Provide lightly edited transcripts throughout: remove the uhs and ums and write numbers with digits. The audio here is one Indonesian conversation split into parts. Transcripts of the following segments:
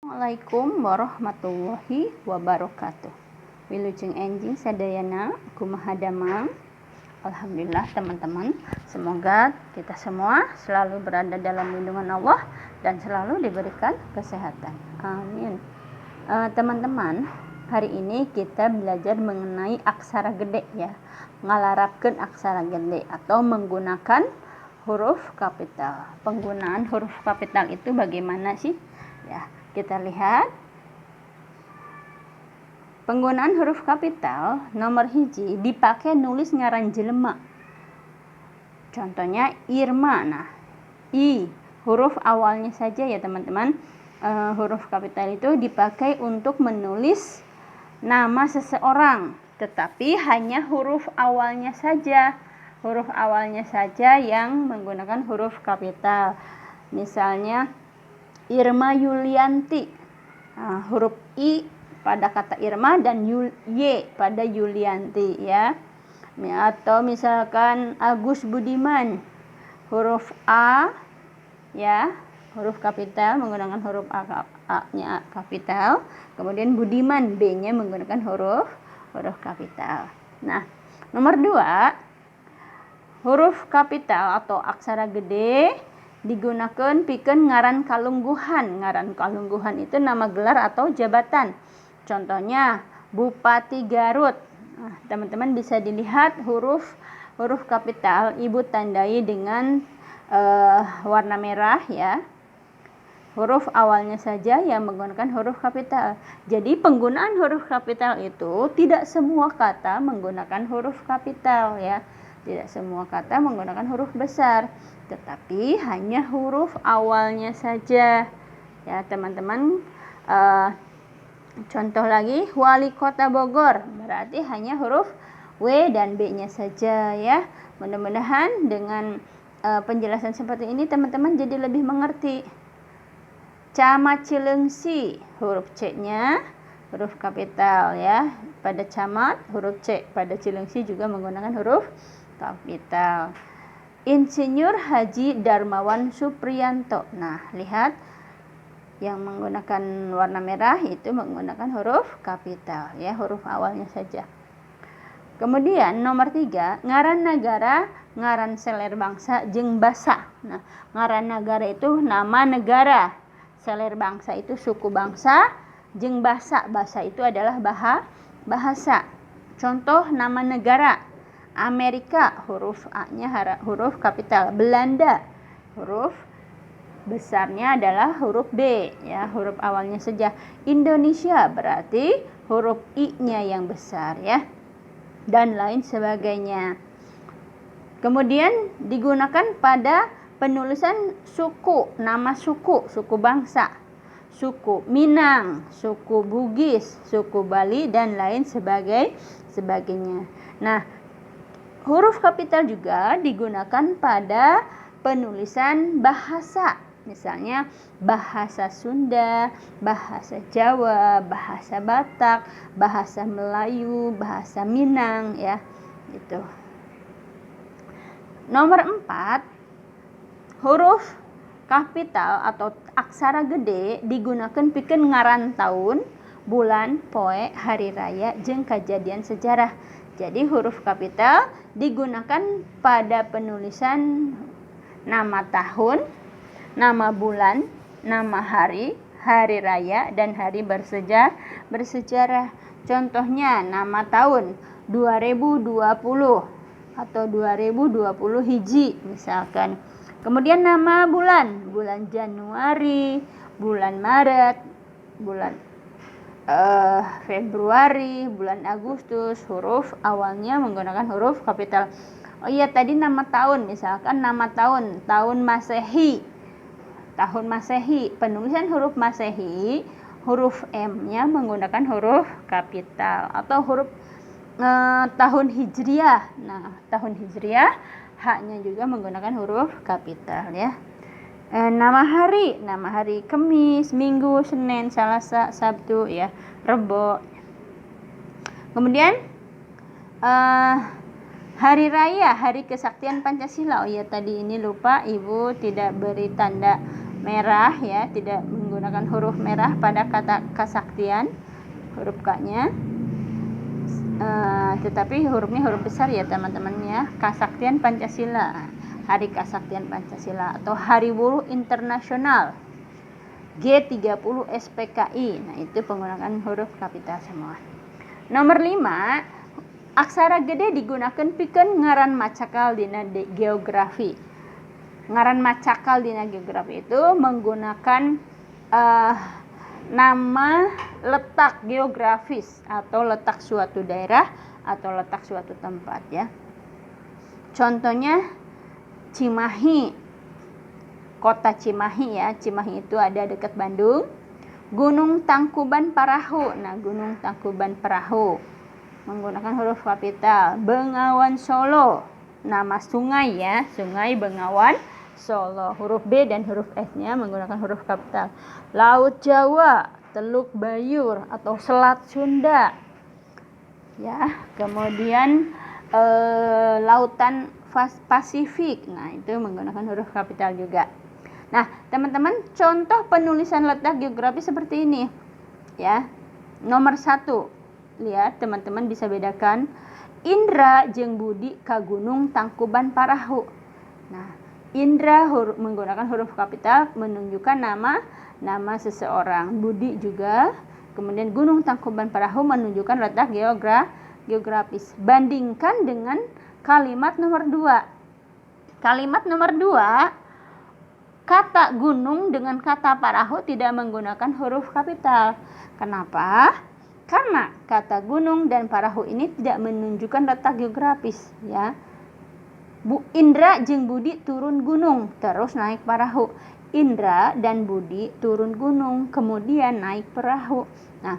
Assalamualaikum warahmatullahi wabarakatuh. Wilujeng enjing sadayana kumaha damang. Alhamdulillah teman-teman, semoga kita semua selalu berada dalam lindungan Allah dan selalu diberikan kesehatan. Amin. Teman-teman, hari ini kita belajar mengenai aksara gede ya. Ngalarapkeun aksara gede atau menggunakan huruf kapital. Penggunaan huruf kapital itu bagaimana sih? Ya, kita lihat. Penggunaan huruf kapital nomor hiji dipakai nulis ngaran jelema. Contohnya Irma. Nah, I huruf awalnya saja ya teman-teman. Huruf kapital itu dipakai untuk menulis nama seseorang, tetapi hanya huruf awalnya saja. Huruf awalnya saja yang menggunakan huruf kapital. Misalnya Irma Yulianti. Nah, huruf I pada kata Irma dan Y pada Yulianti ya. Atau misalkan Agus Budiman, huruf A ya, huruf kapital menggunakan huruf A-nya kapital, kemudian Budiman B-nya menggunakan huruf kapital. Nah, nomor 2, huruf kapital atau aksara gede digunakan pikeun ngaran kalungguhan. Ngaran kalungguhan itu nama gelar atau jabatan. Contohnya Bupati Garut. Nah, teman-teman bisa dilihat huruf kapital ibu tandai dengan warna merah ya. Huruf awalnya saja yang menggunakan huruf kapital. Jadi penggunaan huruf kapital itu tidak semua kata menggunakan huruf kapital ya. Tidak semua kata menggunakan huruf besar, tetapi hanya huruf awalnya saja ya teman-teman. Contoh lagi, Wali Kota Bogor, berarti hanya huruf W dan B-nya saja ya. Mudah-mudahan dengan penjelasan seperti ini teman-teman jadi lebih mengerti. Camat Cileungsi, huruf C-nya huruf kapital ya. Pada camat huruf C, pada Cileungsi juga menggunakan huruf kapital. Insinyur Haji Darmawan Supriyanto. Nah, lihat yang menggunakan warna merah itu menggunakan huruf kapital ya, huruf awalnya saja. Kemudian nomor 3, ngaran negara, ngaran seler bangsa jeung basa. Nah, ngaran negara itu nama negara, seler bangsa itu suku bangsa, jeung basa, basa itu adalah bahasa. Contoh nama negara, Amerika huruf A-nya huruf kapital, Belanda huruf besarnya adalah huruf B ya, huruf awalnya saja. Indonesia berarti huruf I-nya yang besar ya, dan lain sebagainya. Kemudian digunakan pada penulisan suku, nama suku bangsa, suku Minang, suku Bugis, suku Bali dan lain sebagainya. Nah, huruf kapital juga digunakan pada penulisan bahasa. Misalnya bahasa Sunda, bahasa Jawa, bahasa Batak, bahasa Melayu, bahasa Minang ya, gitu. Nomor 4, huruf kapital atau aksara gede digunakan pikeun ngaran tahun, bulan, poe, hari raya jeung kejadian sejarah. Jadi huruf kapital digunakan pada penulisan nama tahun, nama bulan, nama hari, hari raya, dan hari bersejarah. Contohnya nama tahun 2020 atau 2020 hiji misalkan. Kemudian nama bulan, bulan Januari, bulan Maret, bulan Februari, bulan Agustus, huruf awalnya menggunakan huruf kapital. Oh iya, tadi nama tahun, misalkan nama tahun Masehi. Tahun Masehi, penulisan huruf Masehi, huruf M-nya menggunakan huruf kapital. Atau huruf tahun Hijriah. Nah, tahun Hijriah H-nya juga menggunakan huruf kapital ya. Nama hari Kamis, Minggu, Senin, Selasa, Sabtu ya, Rebo. Kemudian hari raya, hari kesaktian Pancasila. Oh ya, tadi ini lupa, Ibu tidak beri tanda merah ya, tidak menggunakan huruf merah pada kata kesaktian, huruf K-nya. Tetapi hurufnya huruf besar ya teman-teman ya. Kesaktian Pancasila, Hari Kesaktian Pancasila atau Hari Buruh Internasional, G30 SPKI. Nah, itu penggunaan huruf kapital semua. Nomor 5, aksara gede digunakan pikeun ngaran macakal dina geografi. Ngaran macakal dina geografi itu menggunakan nama letak geografis atau letak suatu daerah atau letak suatu tempat ya. Contohnya Cimahi, kota Cimahi ya. Cimahi itu ada dekat Bandung. Gunung Tangkuban Parahu. Nah, Gunung Tangkuban Parahu menggunakan huruf kapital. Bengawan Solo, nama sungai ya, Sungai Bengawan Solo. Huruf B dan huruf S-nya menggunakan huruf kapital. Laut Jawa, Teluk Bayur atau Selat Sunda. Ya, kemudian Lautan Pasifik. Nah, itu menggunakan huruf kapital juga. Nah, teman-teman, contoh penulisan letak geografi seperti ini. Ya. Nomor 1. Lihat, teman-teman bisa bedakan Indra jeung Budi ka Gunung Tangkuban Parahu. Nah, Indra menggunakan huruf kapital menunjukkan nama seseorang. Budi juga. Kemudian Gunung Tangkuban Parahu menunjukkan letak geografis. Bandingkan dengan kalimat nomor 2. Kalimat nomor 2, kata gunung dengan kata parahu tidak menggunakan huruf kapital. Kenapa? Karena kata gunung dan parahu ini tidak menunjukkan letak geografis ya. Indra jeung Budi turun gunung terus naik parahu. Indra dan Budi turun gunung kemudian naik perahu. Nah,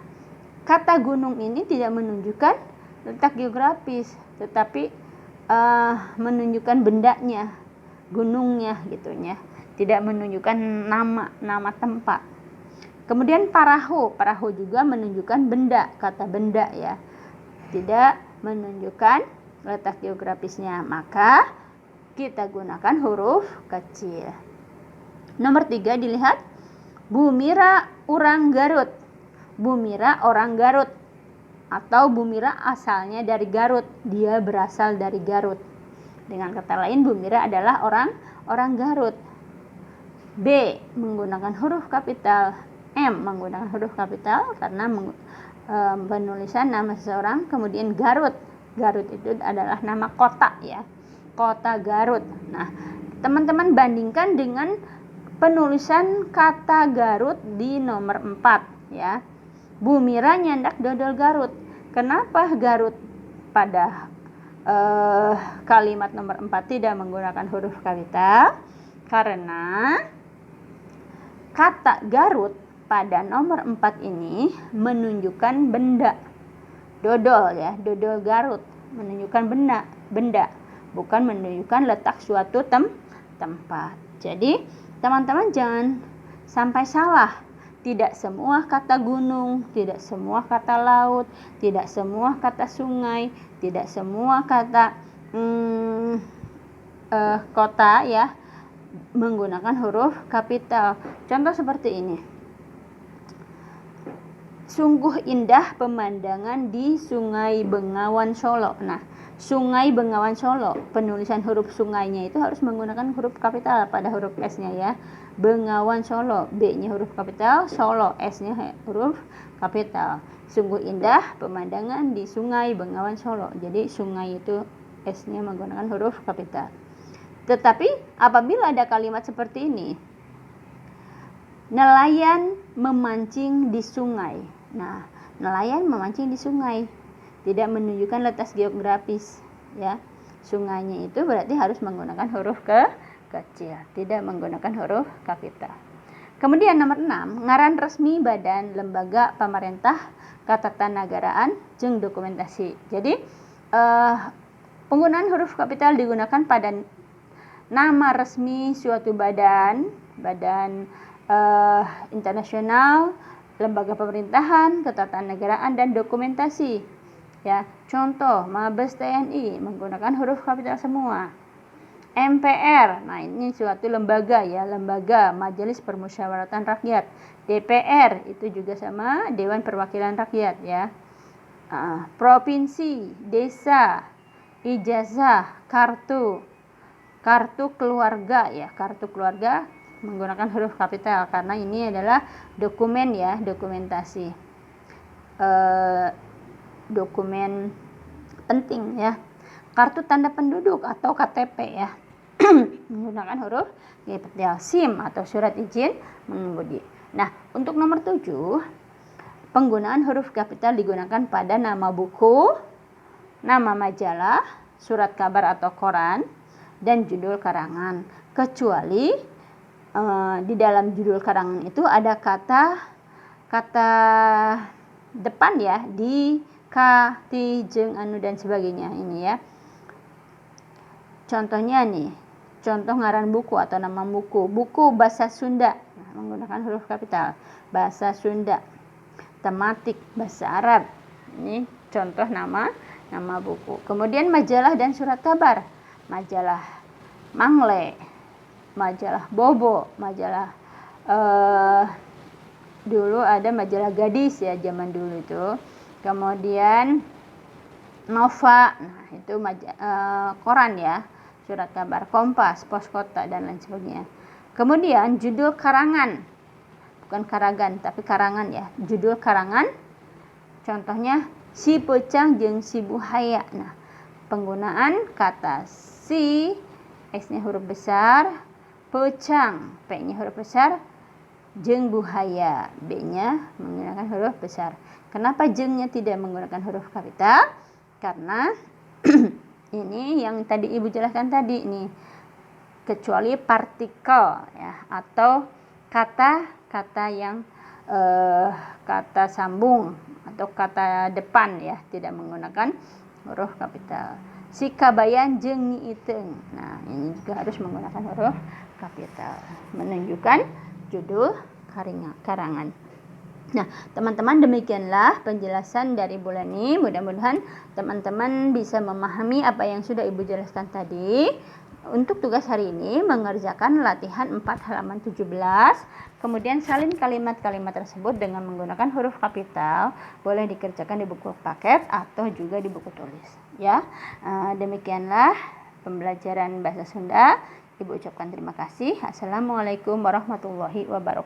kata gunung ini tidak menunjukkan letak geografis, tetapi menunjukkan bendanya, gunungnya gitunya, tidak menunjukkan nama tempat. Kemudian parahu juga menunjukkan benda, kata benda ya, tidak menunjukkan letak geografisnya, maka kita gunakan huruf kecil. Nomor 3 dilihat, Bumira orang Garut. Bumira orang Garut atau Bumira asalnya dari Garut, dia berasal dari Garut. Dengan kata lain, Bumira adalah orang Garut. B menggunakan huruf kapital, M menggunakan huruf kapital karena penulisan nama seseorang. Kemudian Garut itu adalah nama kota ya, kota Garut. Nah, teman-teman bandingkan dengan penulisan kata Garut di nomor 4 ya. Bumira nyandak dodol Garut. Kenapa Garut pada kalimat nomor 4 tidak menggunakan huruf kapital? Karena kata Garut pada nomor 4 ini menunjukkan benda. Dodol ya, dodol Garut menunjukkan benda, bukan menunjukkan letak suatu tempat. Jadi, teman-teman jangan sampai salah. Tidak semua kata gunung, tidak semua kata laut, tidak semua kata sungai, tidak semua kata kota ya menggunakan huruf kapital. Contoh seperti ini. Sungguh indah pemandangan di Sungai Bengawan Solo. Nah, Sungai Bengawan Solo, penulisan huruf sungainya itu harus menggunakan huruf kapital pada huruf S-nya ya. Bengawan Solo, B-nya huruf kapital, Solo, S-nya huruf kapital. Sungguh indah pemandangan di Sungai Bengawan Solo. Jadi sungai itu S-nya menggunakan huruf kapital. Tetapi apabila ada kalimat seperti ini, nelayan memancing di sungai. Nah, nelayan memancing di sungai tidak menunjukkan letak geografis ya. Sungainya itu berarti harus menggunakan huruf kecil, tidak menggunakan huruf kapital. Kemudian nomor 6, ngaran resmi badan lembaga pemerintah ketatanegaraan jeung dokumentasi. Jadi penggunaan huruf kapital digunakan pada nama resmi suatu badan internasional, lembaga pemerintahan, ketatanegaraan dan dokumentasi. Ya, contoh Mabes TNI menggunakan huruf kapital semua. MPR, nah ini suatu lembaga ya, lembaga Majelis Permusyawaratan Rakyat. DPR itu juga sama, Dewan Perwakilan Rakyat ya. Provinsi, desa, ijazah, kartu keluarga ya, kartu keluarga menggunakan huruf kapital karena ini adalah dokumen ya, dokumentasi, dokumen penting ya. Kartu tanda penduduk atau KTP ya, menggunakan huruf kapital. SIM atau surat izin mengemudi. Nah, untuk nomor 7, penggunaan huruf kapital digunakan pada nama buku, nama majalah, surat kabar atau koran, dan judul karangan. Kecuali di dalam judul karangan itu ada kata depan ya, di, ka, ti, jeng, anu dan sebagainya ini ya. Contohnya nih, contoh ngaran buku atau nama buku bahasa Sunda, nah, menggunakan huruf kapital, bahasa Sunda. Tematik bahasa Arab, ini contoh nama buku. Kemudian majalah dan surat kabar, majalah Mangle, majalah Bobo, majalah dulu ada majalah Gadis ya zaman dulu itu. Kemudian Nova, nah itu koran ya, surat kabar, Kompas, Pos Kota dan lain sebagainya. Kemudian judul karangan, bukan karagan tapi karangan ya, judul karangan. Contohnya Si Pecang jeung Si Buhaya. Nah, penggunaan kata si, X-nya huruf besar, Pecang, P-nya huruf besar, jeung Buhaya, B-nya menggunakan huruf besar. Kenapa jengnya tidak menggunakan huruf kapital? Karena ini yang tadi Ibu jelaskan tadi nih, kecuali partikel ya, atau kata yang kata sambung atau kata depan ya, tidak menggunakan huruf kapital. Si kabayan jeung nyi iteung, nah ini juga harus menggunakan huruf kapital, menunjukkan judul karangan. Nah, teman-teman, demikianlah penjelasan dari Bu Leni. Mudah-mudahan teman-teman bisa memahami apa yang sudah Ibu jelaskan tadi. Untuk tugas hari ini mengerjakan latihan 4 halaman 17, kemudian salin kalimat-kalimat tersebut dengan menggunakan huruf kapital. Boleh dikerjakan di buku paket atau juga di buku tulis ya. Demikianlah pembelajaran bahasa Sunda. Ibu ucapkan terima kasih. Assalamualaikum warahmatullahi wabarakatuh.